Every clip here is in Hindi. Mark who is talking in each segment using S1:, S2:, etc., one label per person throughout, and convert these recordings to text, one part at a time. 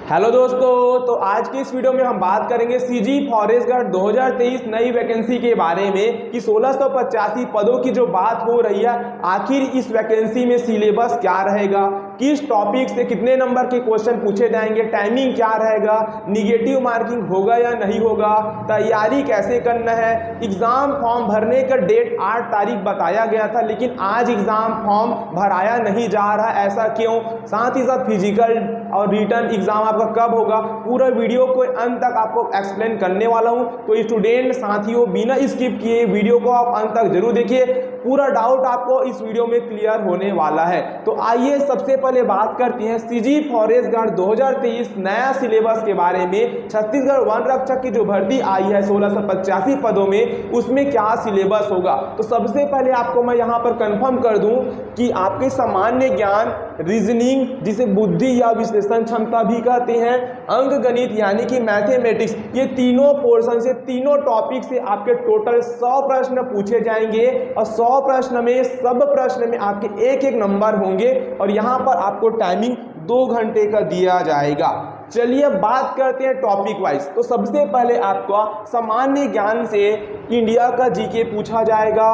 S1: हेलो दोस्तों, तो आज की इस वीडियो में हम बात करेंगे सीजी फॉरेस्ट गार्ड 2023 नई वैकेंसी के बारे में कि 1685 पदों की जो बात हो रही है, आखिर इस वैकेंसी में सिलेबस क्या रहेगा, किस टॉपिक से कितने नंबर के क्वेश्चन पूछे जाएंगे, टाइमिंग क्या रहेगा, निगेटिव मार्किंग होगा या नहीं होगा, तैयारी कैसे करना है। एग्जाम फॉर्म भरने का डेट 8 तारीख बताया गया था, लेकिन आज एग्जाम फॉर्म भराया नहीं जा रहा, ऐसा क्यों। साथ ही साथ फिजिकल और रिटर्न एग्जाम आपका कब होगा, पूरा वीडियो को अंत तक आपको एक्सप्लेन करने वाला हूं। तो स्टूडेंट साथियों, बिना स्किप किए वीडियो को आप अंत तक जरूर देखिए, पूरा डाउट आपको इस वीडियो में क्लियर होने वाला है। तो आइए सबसे पहले बात करते हैं सीजी फॉरेस्ट गार्ड 2023 नया सिलेबस के बारे में। छत्तीसगढ़ वन रक्षक की जो भर्ती आई है 1685 पदों में, उसमें क्या सिलेबस होगा। तो सबसे पहले आपको मैं यहाँ पर कंफर्म कर दूं कि आपके सामान्य ज्ञान, रीजनिंग जिसे बुद्धि या विश्लेषण क्षमता भी कहते हैं, अंक गणित यानी कि मैथमेटिक्स, ये तीनों पोर्शन से, तीनों टॉपिक से आपके टोटल 100 प्रश्न पूछे जाएंगे और 100 प्रश्न में, सब प्रश्न में आपके एक एक नंबर होंगे और यहाँ पर आपको टाइमिंग 2 घंटे का दिया जाएगा। चलिए अब बात करते हैं टॉपिक वाइज। तो सबसे पहले आपका सामान्य ज्ञान से इंडिया का जीके पूछा जाएगा।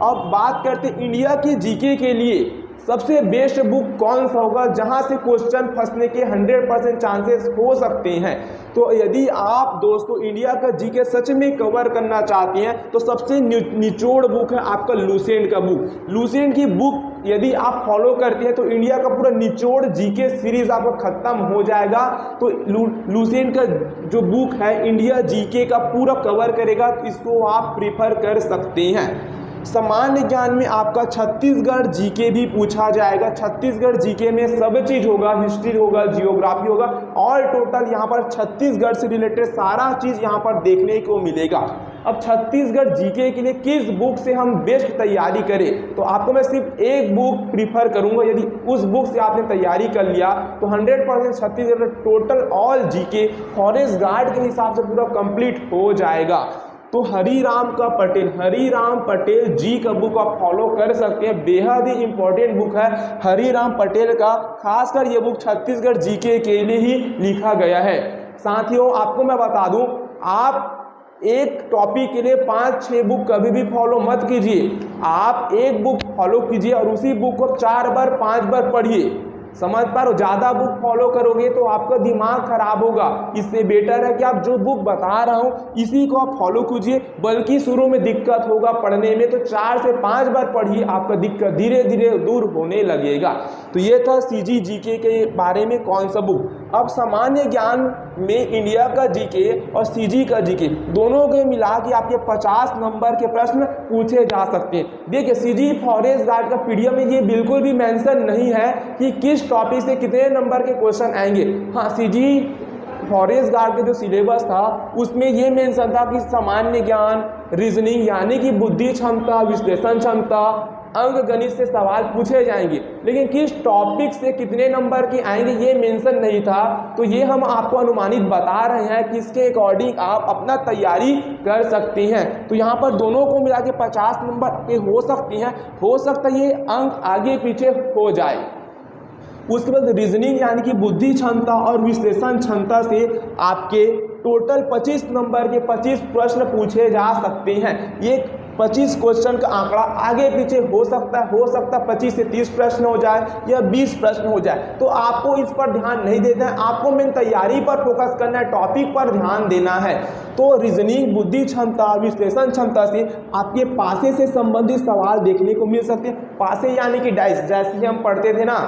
S1: अब बात करते हैं इंडिया के जीके के लिए सबसे बेस्ट बुक कौन सा होगा, जहां से क्वेश्चन फंसने के 100% चांसेस हो सकते हैं। तो यदि आप दोस्तों इंडिया का जीके सच में कवर करना चाहते हैं तो सबसे निचोड़ बुक है आपका लुसेंट का बुक। लुसेंट की बुक यदि आप फॉलो करते हैं तो इंडिया का पूरा निचोड़ जीके सीरीज आपका खत्म हो जाएगा। तो लुसेंट का जो बुक है इंडिया जीके का पूरा कवर करेगा, तो इसको आप प्रीफर कर सकते हैं। सामान्य ज्ञान में आपका छत्तीसगढ़ जीके भी पूछा जाएगा। छत्तीसगढ़ जीके में सब चीज होगा, हिस्ट्री होगा, जियोग्राफी होगा, ऑल टोटल यहाँ पर छत्तीसगढ़ से रिलेटेड सारा चीज यहाँ पर देखने को मिलेगा। अब छत्तीसगढ़ जीके के लिए किस बुक से हम बेस्ट तैयारी करें, तो आपको मैं सिर्फ एक बुक प्रीफर करूंगा। यदि उस बुक से आपने तैयारी कर लिया तो 100% Chhattisgarh total all GK forest guard के हिसाब से पूरा कंप्लीट हो जाएगा। तो हरिराम पटेल जी का बुक आप फॉलो कर सकते हैं, बेहद ही इंपॉर्टेंट बुक है हरिराम पटेल का। खासकर ये बुक छत्तीसगढ़ जीके के लिए ही लिखा गया है। साथियों आपको मैं बता दूं, आप एक टॉपिक के लिए 5-6 बुक कभी भी फॉलो मत कीजिए। आप एक बुक फॉलो कीजिए और उसी बुक को 4 बार 5 बार पढ़िए। समझ पा रहे हो, ज्यादा बुक फॉलो करोगे तो आपका दिमाग खराब होगा। इससे बेटर है कि आप जो बुक बता रहा हूं इसी को आप फॉलो कीजिए। बल्कि शुरू में दिक्कत होगा पढ़ने में, तो 4 से 5 बार पढ़िए, आपका दिक्कत धीरे धीरे दूर होने लगेगा। तो ये था सीजी जीके के बारे में कौन सा बुक। अब सामान्य ज्ञान में इंडिया का जीके और सीजी का जीके दोनों के मिला के आपके 50 नंबर के प्रश्न पूछे जा सकते हैं। देखिए सीजी फॉरेस्ट गार्ड का पीडीएफ में ये बिल्कुल भी मेंशन नहीं है कि किस टॉपिक से कितने नंबर के क्वेश्चन आएंगे। हाँ, सीजी फॉरेस्ट गार्ड के जो सिलेबस था उसमें ये मेंशन था कि सामान्य ज्ञान, रीजनिंग यानी कि बुद्धि क्षमता, विश्लेषण क्षमता, अंक गणित से सवाल पूछे जाएंगे, लेकिन किस टॉपिक से कितने नंबर के आएंगे ये मेंशन नहीं था। तो ये हम आपको अनुमानित बता रहे हैं कि इसके अकॉर्डिंग आप अपना तैयारी कर सकते हैं। तो यहाँ पर दोनों को मिला के 50 नंबर के हो सकते हैं, हो सकता है ये अंक आगे पीछे हो जाए। उसके बाद रीजनिंग यानी कि बुद्धि क्षमता और विश्लेषण क्षमता से आपके टोटल 25 नंबर के 25 प्रश्न पूछे जा सकते हैं। ये 25 क्वेश्चन का आंकड़ा आगे पीछे हो सकता है 25 से 30 प्रश्न हो जाए या 20 प्रश्न हो जाए। तो आपको इस पर ध्यान नहीं देना है, आपको मेन तैयारी पर फोकस करना है, टॉपिक पर ध्यान देना है। तो रीजनिंग, बुद्धि क्षमता, विश्लेषण क्षमता से आपके पासे से संबंधित सवाल देखने को मिल सकते हैं। पासे यानी कि डाइस, जैसे हम पढ़ते थे ना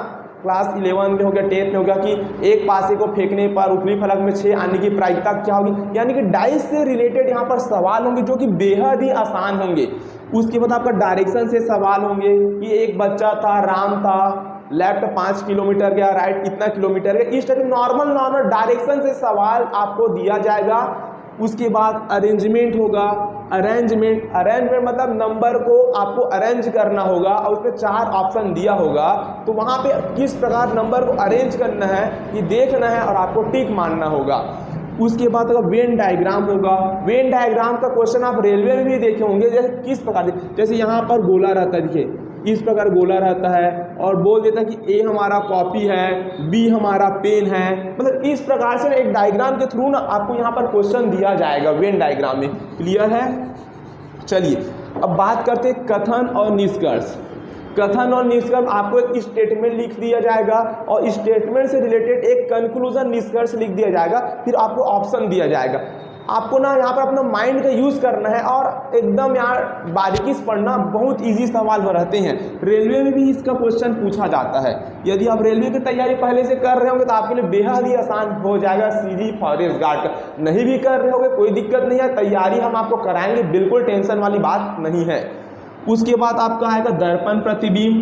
S1: क्लास 11 में हो गया, 10th में हो गया कि एक पासे को फेंकने पर ऊपरी फलक में 6 आने की प्रायिकता क्या होगी, यानी कि डाइस से रिलेटेड यहाँ पर सवाल होंगे जो कि बेहद ही आसान होंगे। उसके बाद आपका डायरेक्शन से सवाल होंगे कि एक बच्चा था, राम था, लेफ्ट 5 किलोमीटर गया, राइट इतना किलोमीटर गया। इस तरह नॉर्मल डायरेक्शन से सवाल आपको दिया जाएगा। उसके बाद अरेंजमेंट होगा, अरेंजमेंट मतलब नंबर को आपको अरेंज करना होगा और उसमें 4 ऑप्शन दिया होगा। तो वहाँ पे किस प्रकार नंबर को अरेंज करना है ये देखना है और आपको टिक मारना होगा। उसके बाद अगर वेन डायग्राम होगा, वेन डायग्राम का क्वेश्चन आप रेलवे में भी देखे होंगे, जैसे किस प्रकार, जैसे यहाँ पर गोला रहता है, देखिए इस प्रकार गोला रहता है और बोल देता है कि ए हमारा कॉपी है, बी हमारा पेन है। मतलब इस प्रकार से एक डायग्राम के थ्रू ना आपको यहाँ पर क्वेश्चन दिया जाएगा वेन डायग्राम में। क्लियर है? चलिए अब बात करते हैं कथन और निष्कर्ष। कथन और निष्कर्ष आपको एक स्टेटमेंट लिख दिया जाएगा और स्टेटमेंट से रिलेटेड एक कंक्लूजन निष्कर्ष लिख दिया जाएगा, फिर आपको ऑप्शन दिया जाएगा। आपको ना यहाँ पर अपना माइंड का यूज़ करना है और एकदम यार बारीकी से पढ़ना, बहुत इजी सवाल रहते हैं। रेलवे में भी इसका क्वेश्चन पूछा जाता है। यदि आप रेलवे की तैयारी पहले से कर रहे होंगे तो आपके लिए बेहद ही आसान हो जाएगा सीजी फॉरेस्ट गार्ड का। नहीं भी कर रहे होंगे कोई दिक्कत नहीं है, तैयारी हम आपको कराएंगे, बिल्कुल टेंशन वाली बात नहीं है। उसके बाद आपका आएगा दर्पण प्रतिबिंब,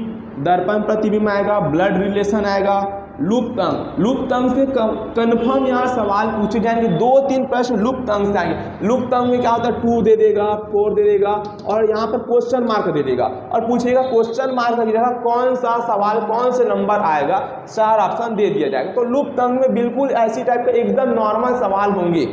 S1: दर्पण प्रतिबिंब आएगा, ब्लड रिलेशन आएगा, लुप्त अंग। लुप्त अंग से कन्फर्म यहाँ सवाल पूछे जाएंगे, 2-3 प्रश्न लुप्त अंग से आएंगे। लुप्त अंग में क्या होता है, 2 दे देगा, 4 दे देगा और यहाँ पर क्वेश्चन मार्क दे देगा और पूछेगा क्वेश्चन मार्क की जगह कौन सा सवाल कौन से नंबर आएगा, 4 ऑप्शन दे दिया जाएगा। तो लुप्त अंग में बिल्कुल ऐसी टाइप का एकदम नॉर्मल सवाल होंगे।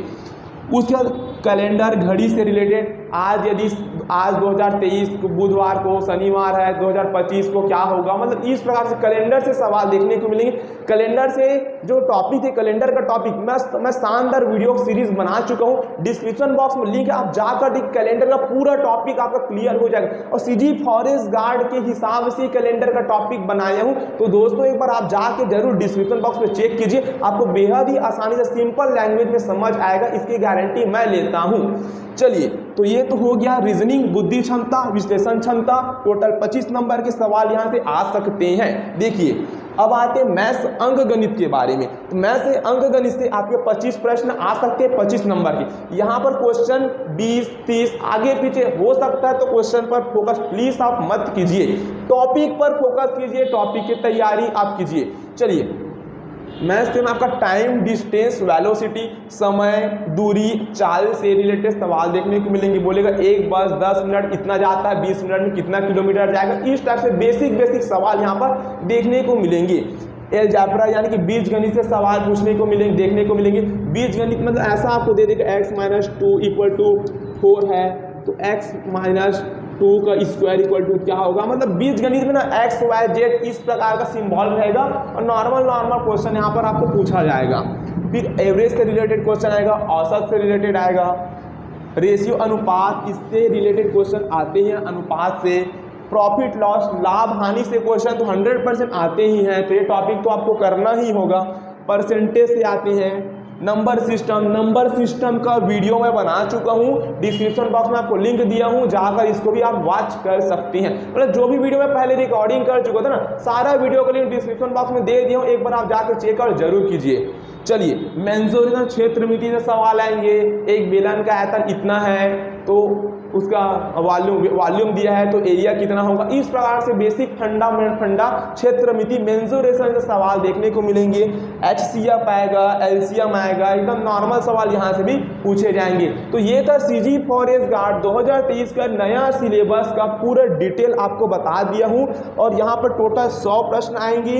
S1: उसके बाद कैलेंडर, घड़ी से रिलेटेड, आज 2023 को बुधवार को शनिवार है, 2025 को क्या होगा, मतलब इस प्रकार से कैलेंडर से सवाल देखने को मिलेंगे। कैलेंडर से जो टॉपिक है, कैलेंडर का टॉपिक मैं शानदार वीडियो सीरीज बना चुका हूँ, डिस्क्रिप्शन बॉक्स में लिंक है, आप जाकर कैलेंडर का पूरा टॉपिक आपका क्लियर हो जाएगा। और सीजी फॉरेस्ट गार्ड के हिसाब से कैलेंडर का टॉपिक बनाया हूँ, तो दोस्तों एक बार आप जाके जरूर डिस्क्रिप्शन बॉक्स में चेक कीजिए, आपको बेहद ही आसानी से सिंपल लैंग्वेज में समझ आएगा, इसकी गारंटी मैं लेता हूँ। चलिए, तो ये तो हो गया रीजनिंग, बुद्धि क्षमता, विश्लेषण क्षमता। टोटल 25 नंबर के सवाल यहाँ से आ सकते हैं। देखिए अब आते हैं मैथ्स अंक गणित के बारे में। तो मैथ्स अंक गणित से आपके 25 प्रश्न आ सकते हैं 25 नंबर के। यहाँ पर क्वेश्चन 20-30 आगे पीछे हो सकता है, तो क्वेश्चन पर फोकस प्लीज आप मत कीजिए, टॉपिक पर फोकस कीजिए, टॉपिक की तैयारी आप कीजिए। चलिए मैथ्स में आपका टाइम, डिस्टेंस, वेलोसिटी, समय, दूरी, चाल से रिलेटेड सवाल देखने को मिलेंगे। बोलेगा एक बस 10 मिनट इतना जाता है, 20 मिनट में कितना किलोमीटर जाएगा, इस टाइप से बेसिक सवाल यहाँ पर देखने को मिलेंगे। एलजेब्रा यानी कि बीजगणित से सवाल पूछने को मिलेंगे, देखने को मिलेंगे। बीजगणित मतलब ऐसा आपको दे देगा x-2 = 4 है, तो x-2 का स्क्वायर इक्वल टू क्या होगा। मतलब बीजगणित में ना x, y, z इस प्रकार का सिंबल रहेगा और नॉर्मल क्वेश्चन यहाँ पर आपको पूछा जाएगा। फिर एवरेज से रिलेटेड क्वेश्चन आएगा, औसत से रिलेटेड आएगा, रेशियो अनुपात, इससे रिलेटेड क्वेश्चन आते हैं। अनुपात से, प्रॉफिट लॉस, लाभ हानि से क्वेश्चन तो 100% आते ही हैं, तो ये टॉपिक तो आपको करना ही होगा। परसेंटेज से आते हैं। नंबर सिस्टम का वीडियो मैं बना चुका हूँ, डिस्क्रिप्शन बॉक्स में आपको लिंक दिया हूँ, जाकर इसको भी आप वॉच कर सकते हैं। मतलब जो भी वीडियो मैं पहले रिकॉर्डिंग कर चुका था ना, सारा वीडियो का लिंक डिस्क्रिप्शन बॉक्स में दे दिया हूँ, एक बार आप जाकर चेक और जरूर कीजिए। चलिए मेंसुरेशन क्षेत्रमिति से सवाल आएंगे। एक बेलन का आयतन इतना है तो उसका वॉल्यूम दिया है तो एरिया कितना होगा। इस प्रकार से बेसिक फंडा क्षेत्रमिति मेंसुरेशन से सवाल देखने को मिलेंगे। HCF आएगा, LCM आएगा, एकदम नॉर्मल सवाल यहाँ से भी पूछे जाएंगे। तो ये था सीजी फॉरेस्ट गार्ड 2023 का नया सिलेबस का पूरा डिटेल आपको बता दिया हूँ। और यहाँ पर टोटल 100 प्रश्न आएंगे,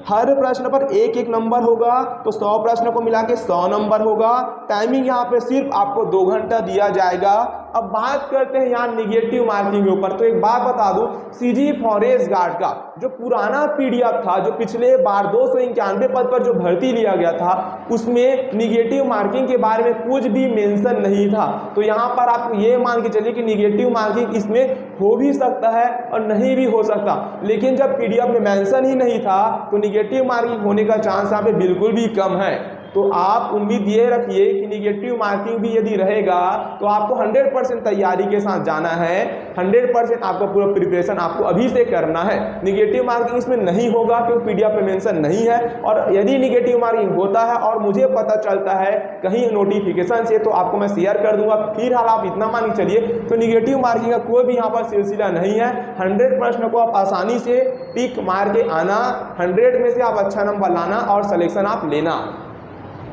S1: हर प्रश्न पर एक नंबर होगा, तो 100 प्रश्न को मिला के 100 नंबर होगा। टाइमिंग यहाँ पे सिर्फ आपको 2 घंटा दिया जाएगा। अब बात करते हैं यहाँ निगेटिव मार्किंग के ऊपर। तो एक बात बता दूं, सीजी फॉरेस्ट गार्ड का जो पुराना PDF था, जो पिछले बार 291 पद पर जो भर्ती लिया गया था, उसमें निगेटिव मार्किंग के बारे में कुछ भी मेंशन नहीं था। तो यहाँ पर आप ये मान के चलिए कि निगेटिव मार्किंग इसमें हो भी सकता है और नहीं भी हो सकता। लेकिन जब PDF में मेंशन ही नहीं था तो निगेटिव मार्किंग होने का चांस यहाँ पे बिल्कुल भी कम है। तो आप उम्मीद ये रखिए कि निगेटिव मार्किंग भी यदि रहेगा तो आपको 100% तैयारी के साथ जाना है, 100% आपका पूरा प्रिपरेशन आपको अभी से करना है। निगेटिव मार्किंग इसमें नहीं होगा क्योंकि PDF में मेंशन नहीं है। और यदि निगेटिव मार्किंग होता है और मुझे पता चलता है कहीं नोटिफिकेशन से, तो आपको मैं शेयर कर दूंगा। फिलहाल आप इतना मान के चलिए, तो निगेटिव मार्किंग का कोई भी यहाँ पर सिलसिला नहीं है। 100 प्रश्न को आप आसानी से टिक मार के आना, 100 में से आप अच्छा नंबर लाना और सिलेक्शन आप लेना।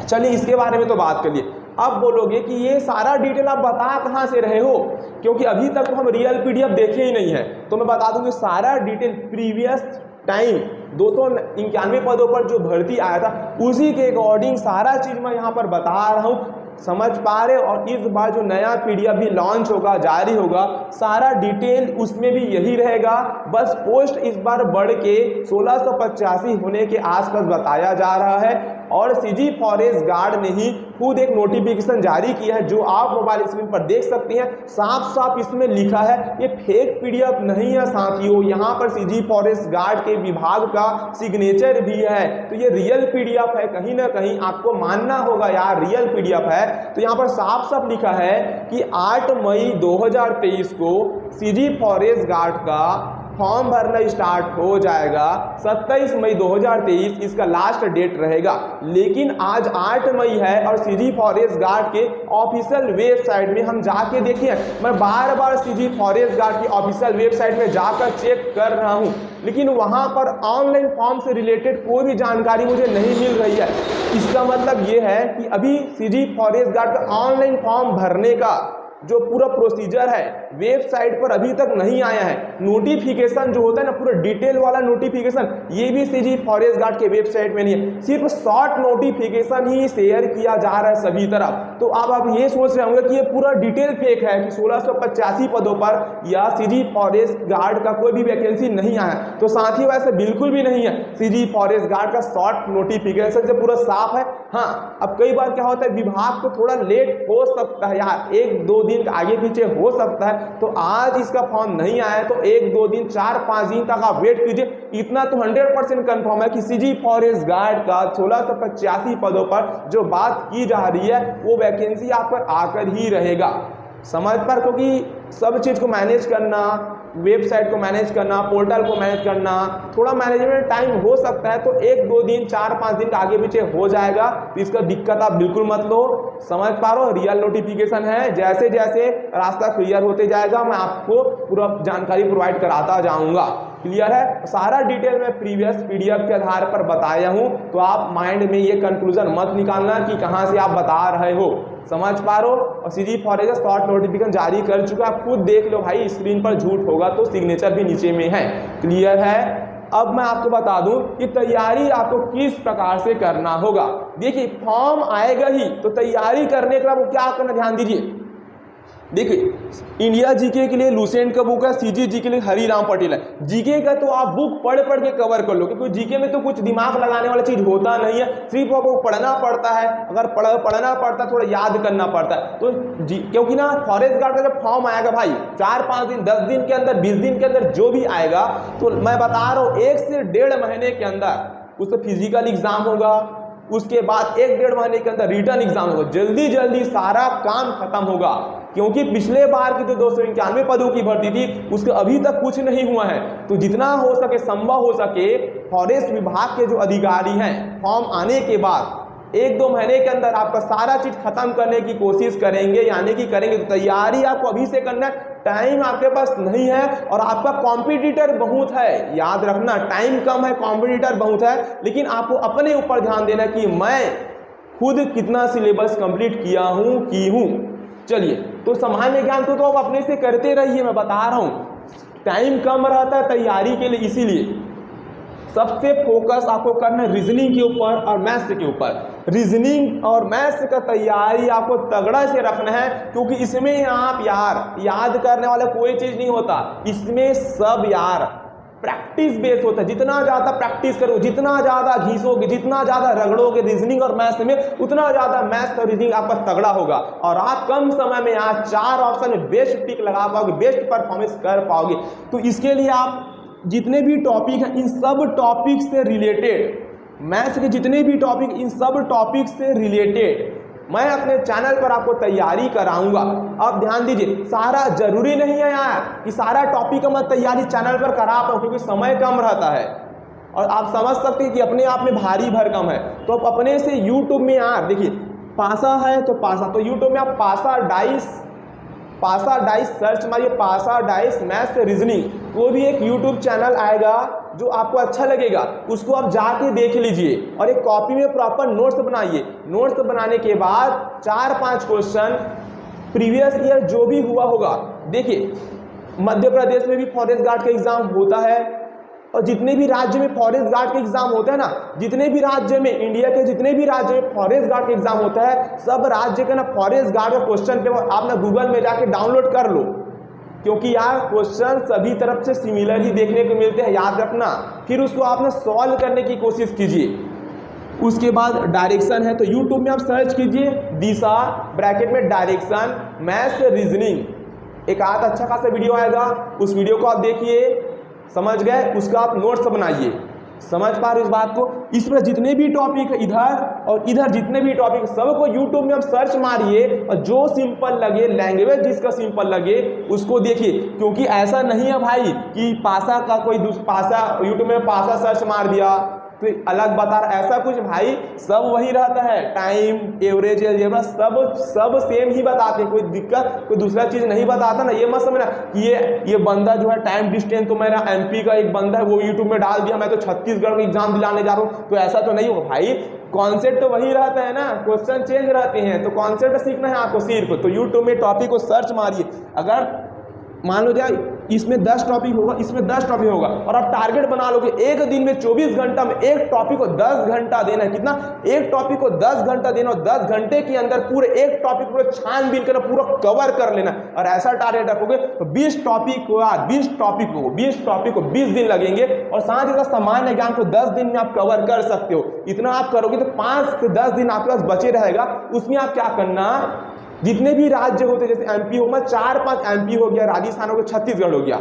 S1: चलिए इसके बारे में तो बात करिए। अब बोलोगे कि ये सारा डिटेल आप बता कहाँ से रहे हो, क्योंकि अभी तक तो हम रियल PDF देखे ही नहीं है। तो मैं बता दूं कि सारा डिटेल प्रीवियस टाइम 291 पदों पर जो भर्ती आया था उसी के अकॉर्डिंग सारा चीज मैं यहाँ पर बता रहा हूँ। समझ पा रहे। और इस बार जो नया पीडीएफ भी लॉन्च होगा, जारी होगा, सारा डिटेल उसमें भी यही रहेगा। बस पोस्ट इस बार बढ़ के 1685 होने के आसपास बताया जा रहा है। और सीजी फॉरेस्ट गार्ड ने ही खुद एक नोटिफिकेशन जारी किया है, जो आप मोबाइल स्क्रीन पर देख सकते हैं। साफ साफ इसमें लिखा है, ये फेक पीडीएफ नहीं है साथियों, यहाँ पर सीजी फॉरेस्ट गार्ड के विभाग का सिग्नेचर भी है। तो ये रियल पीडीएफ है, कहीं ना कहीं आपको मानना होगा यार रियल पीडीएफ है। तो यहाँ पर साफ साफ लिखा है कि 8 मई 2023 को सीजी फॉरेस्ट गार्ड का फॉर्म भरना स्टार्ट हो जाएगा। 27 मई 2023 इसका लास्ट डेट रहेगा। लेकिन आज 8 मई है और सीजी फॉरेस्ट गार्ड के ऑफिशियल वेबसाइट में हम जाके देखिए, मैं बार बार सीजी फॉरेस्ट गार्ड की ऑफिशियल वेबसाइट में जाकर चेक कर रहा हूं, लेकिन वहां पर ऑनलाइन फॉर्म से रिलेटेड कोई भी जानकारी मुझे नहीं मिल रही है। इसका मतलब ये है कि अभी सीजी फॉरेस्ट गार्ड का ऑनलाइन फॉर्म भरने का जो पूरा प्रोसीजर है वेबसाइट पर अभी तक नहीं आया है। नोटिफिकेशन जो होता है ना, पूरा डिटेल वाला नोटिफिकेशन, ये भी सीजी फॉरेस्ट गार्ड के वेबसाइट में नहीं है। सिर्फ शॉर्ट नोटिफिकेशन ही शेयर किया जा रहा है सभी तरफ। तो अब आप ये सोच रहे होंगे कि ये पूरा डिटेल फेक है कि 1685 पदों पर या सीजी फॉरेस्ट गार्ड का कोई भी वैकेंसी नहीं आया। तो साथियों ऐसा बिल्कुल भी नहीं है। सीजी फॉरेस्ट गार्ड का शॉर्ट नोटिफिकेशन से पूरा साफ है। हाँ, अब कई बार क्या होता है, विभाग को थोड़ा लेट हो सकता है यार, 1-2 दिन आगे पीछे हो सकता है। तो आज इसका फॉर्म नहीं आया तो 1-2 दिन 4-5 दिन तक आप वेट कीजिए। इतना तो 100% कंफर्म है कि सीजी फॉरेस्ट गार्ड का 1685 पदों पर जो बात की जा रही है वो वैकेंसी आप पर आकर ही रहेगा। समझ पर, क्योंकि सब चीज को मैनेज करना, वेबसाइट को मैनेज करना, पोर्टल को मैनेज करना, थोड़ा मैनेजमेंट टाइम हो सकता है। तो 1-2 दिन 4-5 दिन का आगे पीछे हो जाएगा। तो इसका दिक्कत आप बिल्कुल मत लो। समझ पा रहे हो, रियल नोटिफिकेशन है। जैसे जैसे रास्ता क्लियर होते जाएगा मैं आपको पूरा जानकारी प्रोवाइड कराता जाऊंगा। क्लियर है, सारा डिटेल में प्रीवियस पीडीएफ के आधार पर बताया हूं। तो आप माइंड में ये कंक्लूजन मत निकालना कि कहां से आप बता रहे हो। समझ पा रहे हो। और सीजी फॉरेस्ट शॉर्ट नोटिफिकेशन जारी कर चुका है, आप खुद देख लो भाई, स्क्रीन पर झूठ होगा तो सिग्नेचर भी नीचे में है। क्लियर है। अब मैं आपको बता दूं कि तैयारी आपको किस प्रकार से करना होगा। देखिए, फॉर्म आएगा ही तो तैयारी करने के बाद क्या करना, ध्यान दीजिए। देखिए, इंडिया जीके के लिए लुसेंट का बुक है, सीजी जी के लिए हरिराम पटेल है। जीके का तो आप बुक पढ़ पढ़ के कवर कर लो, क्योंकि जीके में तो कुछ दिमाग लगाने वाला चीज होता नहीं है, सिर्फ आपको पढ़ना पड़ता है। अगर पढ़ना पड़ता है, थोड़ा याद करना पड़ता है। तो क्योंकि ना फॉरेस्ट गार्ड का जब फॉर्म आएगा भाई, 4-5 दिन, 10 दिन के अंदर, 20 दिन के अंदर जो भी आएगा, तो मैं बता रहा हूँ 1 से 1.5 महीने के अंदर उसका फिजिकल एग्जाम होगा। उसके बाद 1-1.5 महीने के अंदर रिटर्न एग्जाम होगा। जल्दी जल्दी सारा काम खत्म होगा, क्योंकि पिछले बार की जो 291 पदों की भर्ती थी उसका अभी तक कुछ नहीं हुआ है। तो जितना हो सके, संभव हो सके, फॉरेस्ट विभाग के जो अधिकारी हैं फॉर्म आने के बाद 1-2 महीने के अंदर आपका सारा चीज खत्म करने की कोशिश करेंगे, यानी कि करेंगे। तो तैयारी आपको अभी से करना है। टाइम आपके पास नहीं है और आपका कॉम्पिटिटर बहुत है। याद रखना, टाइम कम है, कॉम्पिटिटर बहुत है। लेकिन आपको अपने ऊपर ध्यान देना कि मैं खुद कितना सिलेबस कंप्लीट किया हूं, की हूं। चलिए, तो सामान्य ज्ञान तो आप अपने से करते रहिए, मैं बता रहा हूं। टाइम कम रहता है तैयारी के लिए, इसीलिए सबसे फोकस आपको करना है रीजनिंग के ऊपर और मैथ्स के ऊपर। रीजनिंग और मैथ्स का तैयारी आपको तगड़ा से रखना है, क्योंकि इसमें आप यार याद करने वाला कोई चीज नहीं होता। इसमें सब यार प्रैक्टिस बेस होता है। जितना ज्यादा प्रैक्टिस करोगे, जितना ज्यादा घिसोगे, जितना ज्यादा रगड़ोगे रीजनिंग और मैथ्स में, उतना ज्यादा मैथ्स और रीजनिंग आपका तगड़ा होगा और आप कम समय में यहाँ 4 ऑप्शन में बेस्ट टिक लगा पाओगे, बेस्ट परफॉर्मेंस कर पाओगे। तो इसके लिए आप जितने भी टॉपिक हैं, इन सब टॉपिक से रिलेटेड, मैथ्स के जितने भी टॉपिक, इन सब टॉपिक से रिलेटेड मैं अपने चैनल पर आपको तैयारी कराऊंगा। अब ध्यान दीजिए, सारा जरूरी नहीं है यार कि सारा टॉपिक का मैं तैयारी चैनल पर करा पाऊँ, क्योंकि समय कम रहता है और आप समझ सकते हैं कि अपने आप में भारी भरकम है। तो आप अपने से यूट्यूब में यार देखिए, पासा है तो पासा, तो यूट्यूब में आप पासा डाइस सर्च मारिए, पासा डाइस मैथ्स रीजनिंग। वो भी एक यूट्यूब चैनल आएगा जो आपको अच्छा लगेगा, उसको आप जाके देख लीजिए और एक कॉपी में प्रॉपर नोट्स बनाइए। नोट्स बनाने के बाद 4-5 क्वेश्चन प्रीवियस ईयर जो भी हुआ होगा। देखिए, मध्य प्रदेश में भी फॉरेस्ट गार्ड का एग्जाम होता है, और जितने भी राज्य में फॉरेस्ट गार्ड के एग्जाम होते हैं ना, जितने भी राज्य में, इंडिया के जितने भी राज्य में फॉरेस्ट गार्ड के एग्जाम होता है, सब राज्य का ना फॉरेस्ट गार्ड का क्वेश्चन पेपर आप ना गूगल में जाके डाउनलोड कर लो, क्योंकि यार क्वेश्चन सभी तरफ से सिमिलर ही देखने को मिलते हैं, याद रखना। फिर उसको आप ना सॉल्व करने की कोशिश कीजिए। उसके बाद डायरेक्शन है, तो यूट्यूब में आप सर्च कीजिए दिशा ब्रैकेट में डायरेक्शन मैथ्स रीजनिंग, एक आध अच्छा खासा वीडियो आएगा, उस वीडियो को आप देखिए, समझ गए, उसका आप नोट्स बनाइए। समझ पा रहे हो इस बात को। इस पर जितने भी टॉपिक इधर और इधर जितने भी टॉपिक सबको यूट्यूब में आप सर्च मारिए और जो सिंपल लगे, लैंग्वेज जिसका सिंपल लगे उसको देखिए, क्योंकि ऐसा नहीं है भाई कि पासा का कोई पासा यूट्यूब में पासा सर्च मार दिया तो अलग बता रहा, ऐसा कुछ भाई सब वही रहता है, टाइम एवरेज अलजेब्रा सब सेम ही बताते हैं, कोई दिक्कत कोई दूसरा चीज नहीं बताता ना। ये मत समझना कि ये बंदा जो है टाइम डिस्टेंस तो मेरा एमपी का एक बंदा है वो यूट्यूब में डाल दिया, मैं तो छत्तीसगढ़ का एग्जाम दिलाने जा रहा हूँ, तो ऐसा तो नहीं होगा भाई। कॉन्सेप्ट तो वही रहता है ना, क्वेश्चन चेंज रहते हैं, तो कॉन्सेप्ट सीखना है आपको सिर्फ। तो यूट्यूब में टॉपिक को सर्च मारिए, अगर मान लो जाए इसमें 10 टॉपिक होगा, इसमें 10 टॉपिक होगा, और आप टारगेट बना लोगे एक दिन में 24 घंटा में एक टॉपिक को 10 घंटा देना है। कितना? एक टॉपिक को 10 घंटा देना, और 10 घंटे के अंदर पूरे एक टॉपिक पूरा छानबीन करना, पूरा कवर कर लेना। और ऐसा टारगेट रखोगे तो 20 टॉपिक को 20 दिन लगेंगे, और साथ ही साथ सामान्य ज्ञान को 10 दिन में आप कवर कर सकते हो। इतना आप करोगे तो 5 से 10 दिन आपके पास बचे रहेगा। उसमें आप क्या करना, जितने भी राज्य होते जैसे एमपी हो, 4-5 एमपी हो गया, राजस्थान हो गया, छत्तीसगढ़ हो गया,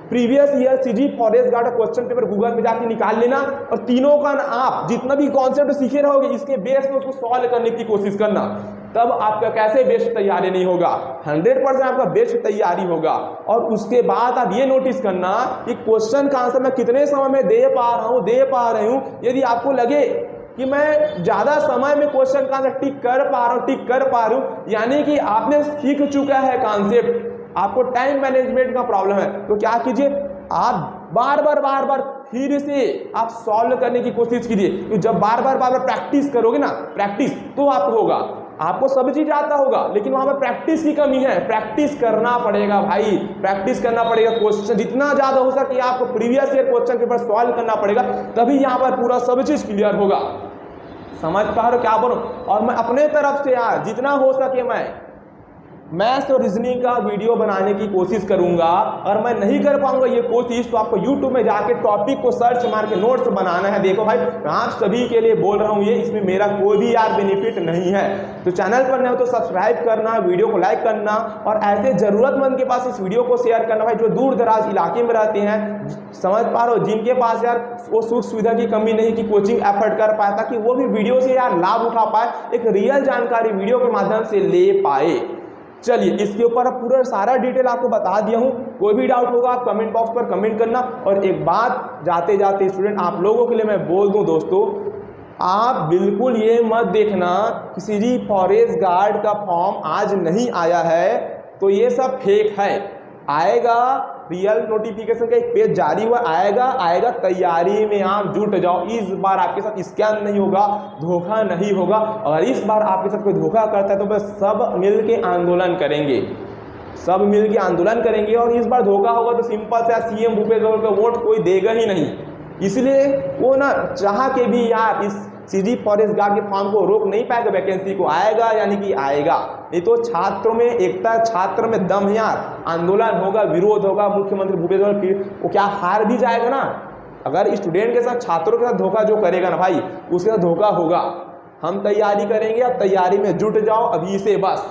S1: previous year CG forest guard का क्वेश्चन पेपर गूगल में जाके निकाल लेना, और तीनों का आप जितना भी कॉन्सेप्ट सीखे रहोगे इसके बेस पे उसको सॉल्व करने की कोशिश करना। तब आपका कैसे बेस्ट तैयारी नहीं होगा, 100% आपका बेस्ट तैयारी होगा। और उसके बाद आप ये नोटिस करना कि क्वेश्चन का आंसर मैं कितने समय में दे पा रही हूँ। यदि आपको लगे कि मैं ज्यादा समय में क्वेश्चन का आंसर टिक कर पा रहा हूं, यानी कि आपने सीख चुका है कॉन्सेप्ट, आपको टाइम मैनेजमेंट का प्रॉब्लम है, तो क्या कीजिए, आप बार बार फिर से आप सॉल्व करने की कोशिश कीजिए। तो जब बार बार प्रैक्टिस करोगे ना, प्रैक्टिस तो आपको होगा, आपको सब चीज आता होगा, लेकिन वहां पर प्रैक्टिस की कमी है। प्रैक्टिस करना पड़ेगा भाई, प्रैक्टिस करना पड़ेगा। क्वेश्चन जितना ज्यादा हो सके आपको previous year question paper solve करना पड़ेगा, तभी यहाँ पर पूरा सब चीज क्लियर होगा। समझ पा रहे हो क्या बोलो। और मैं अपने तरफ से यार जितना हो सके मैं मैथ्स और रीजनिंग का वीडियो बनाने की कोशिश करूंगा। और मैं नहीं कर पाऊंगा ये कोशिश, तो आपको यूट्यूब में जाके टॉपिक को सर्च मार के नोट्स बनाना है। देखो भाई, मैं आप सभी के लिए बोल रहा हूँ ये, इसमें मेरा कोई भी यार बेनिफिट नहीं है। तो चैनल पर नए हो तो सब्सक्राइब करना, वीडियो को लाइक करना, और ऐसे जरूरतमंद के पास इस वीडियो को शेयर करना भाई, जो दूर दराज इलाके में रहते हैं। समझ पा रहे हो, जिनके पास यार वो सुख सुविधा की कमी नहीं कि कोचिंग एफर्ट कर पाए, ताकि वो भी वीडियो से यार लाभ उठा पाए, एक रियल जानकारी वीडियो के माध्यम से ले पाए। चलिए, इसके ऊपर पूरा सारा डिटेल आपको बता दिया हूं। कोई भी डाउट होगा आप कमेंट बॉक्स पर कमेंट करना। और एक बात जाते जाते स्टूडेंट आप लोगों के लिए मैं बोल दूं दोस्तों, आप बिल्कुल ये मत देखना कि सीजी फॉरेस्ट गार्ड का फॉर्म आज नहीं आया है तो ये सब फेक है। आएगा, रियल नोटिफिकेशन का एक पेज जारी हुआ, आएगा। तैयारी में आप जुट जाओ। इस बार आपके साथ स्कैम नहीं होगा, धोखा नहीं होगा। अगर इस बार आपके साथ कोई धोखा करता है तो बस सब मिलके आंदोलन करेंगे, और इस बार धोखा होगा तो सिंपल से सीएम भूपेश बघेल को वोट कोई देगा ही नहीं। इसलिए वो ना चाह के भी यार इस सीजी फॉरेस्ट गार्ड के फॉर्म को रोक नहीं पाएगा, वैकेंसी को आएगा यानी कि आएगा। नहीं तो छात्रों में एकता, छात्र में दम है यार, आंदोलन होगा, विरोध होगा। मुख्यमंत्री भूपेश बघेल वो क्या हार भी जाएगा ना। अगर स्टूडेंट के साथ, छात्रों के साथ धोखा जो करेगा ना भाई, उसके साथ धोखा होगा। हम तैयारी करेंगे, अब तैयारी में जुट जाओ अभी से, बस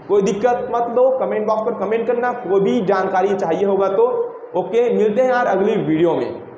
S1: कोई दिक्कत मत लो। कमेंट बॉक्स पर कमेंट करना, कोई भी जानकारी चाहिए होगा तो। ओके, मिलते हैं यार अगली वीडियो में।